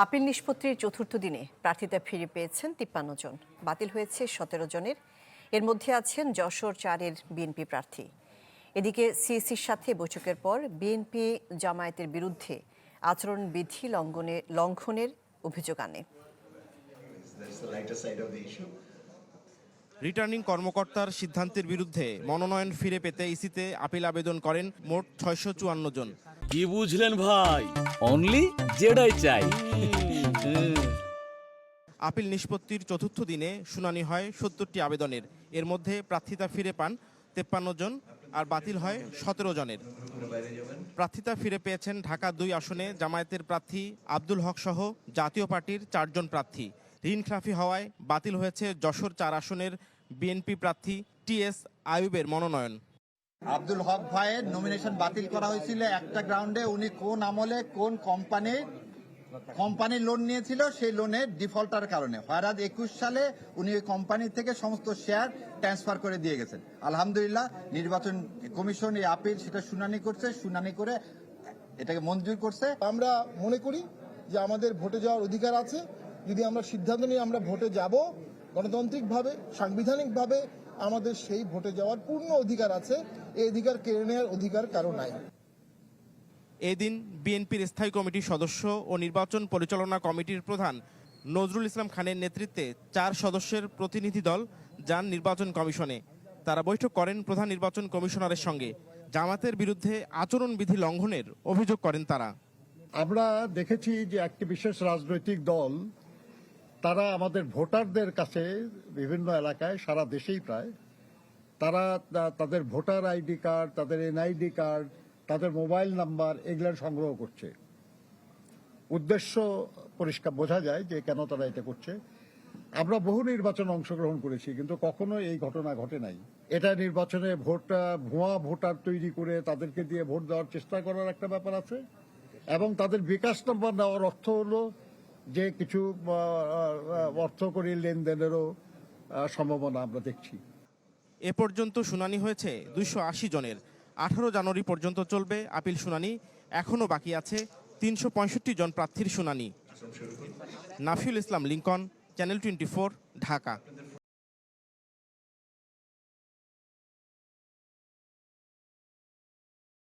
Appeal নিষ্পত্তির চতুর্থ দিনে প্রার্থিতা ফিরে পেয়েছেন ৫৩ জন। বাতিল হয়েছে ১৭ জনের। এর মধ্যে আছেন যশোর ৪-এর বিএনপি প্রার্থী। এদিকে সিইসির সাথে বৈঠকের পর বিএনপি জামায়াতের বিরুদ্ধে আচরণবিধি লঙ্ঘনের অভিযোগ আনে। রিটার্নিং কর্মকর্তার সিদ্ধান্তের বিরুদ্ধে মনোনয়ন ফিরে পেতে ইসিতে আপিল আবেদন করেন মোট ৬৫৪ জন। কি বুঝলেন ভাই? অনলি যেটাই চাই। আপিল নিষ্পত্তির চতুর্থ দিনে শুনানি হয় ৭০টি আবেদনের। এর মধ্যে প্রার্থিতা ফিরে পান ৫৩ জন আর বাতিল হয় ১৭ জনের। প্রার্থিতা ফিরে পেয়েছেন ঢাকা ২ আসনে জামায়াতের প্রার্থী আব্দুল হক সহ জাতীয় পার্টির ৪ জন প্রার্থী। ঋণখেলাপি হওয়ায় বাতিল হয়েছে যশোর ৪ আসনের বিএনপি প্রার্থী টিএস আইয়ুবের মনোনয়ন। আব্দুল হক ভাইয়ের নমিনেশন বাতিল করা হয়েছিল একটা গ্রাউন্ডে। উনি কোন আমলে কোন কোম্পানির লোন নিয়েছিল, সেই লোনের ডিফল্টার কারণে ২১ সালে উনি ওই কোম্পানি থেকে সমস্ত শেয়ার ট্রান্সফার করে দিয়ে গেছেন। আলহামদুলিল্লাহ নির্বাচন কমিশন এই আপিল সেটা শুনানি করে এটাকে মঞ্জুর করছে। আমরা মনে করি যে আমাদের ভোটে যাওয়ার অধিকার আছে। যদি আমরা সিদ্ধান্ত নিয়ে আমরা ভোটে যাব, গণতান্ত্রিকভাবে সাংবিধানিকভাবে আমাদের সেই ভোটে যাওয়ার পূর্ণ অধিকার আছে। এই অধিকার কেড়ে নেওয়ার অধিকার কারো নাই। এদিন বিএনপির স্থায়ী কমিটির সদস্য ও নির্বাচন পরিচালনা কমিটির প্রধান নজরুল ইসলাম খানের নেতৃত্বে ৪ সদস্যের প্রতিনিধি দল যান নির্বাচন কমিশনে। তারা বৈঠক করেন প্রধান নির্বাচন কমিশনারের সঙ্গে। জামাতের বিরুদ্ধে আচরণবিধি লঙ্ঘনের অভিযোগ করেন তারা। আমরা দেখেছি যে একটি বিশেষ রাজনৈতিক দল তারা আমাদের ভোটারদের কাছে বিভিন্ন এলাকায় সারা দেশেই প্রায় তারা তাদের ভোটার আইডি কার্ড, তাদের এনআইডি কার্ড, তাদের মোবাইল নাম্বার এগুলো সংগ্রহ করছে। উদ্দেশ্য পরিষ্কার বোঝা যায় যে কেন তারা এটা করছে। আমরা বহু নির্বাচনে অংশগ্রহণ করেছি, কিন্তু কখনো এই ঘটনা ঘটে নাই। এটা নির্বাচনে ভুয়া ভোটার তৈরি করে তাদেরকে দিয়ে ভোট দেওয়ার চেষ্টা করার একটা ব্যাপার আছে, এবং তাদের বিকাশ নম্বর নেওয়ার অর্থ হলো যে কিছু অর্থকরী লেনদেনেরও সম্ভাবনা আমরা দেখছি। এ পর্যন্ত শুনানি হয়েছে ২৮০ জনের। ১৮ জানুয়ারি পর্যন্ত চলবে আপিল শুনানি। এখনও বাকি আছে ৩৬৫ জন প্রার্থীর শুনানি। নাফিউল ইসলাম লিংকন, চ্যানেল 24, ঢাকা।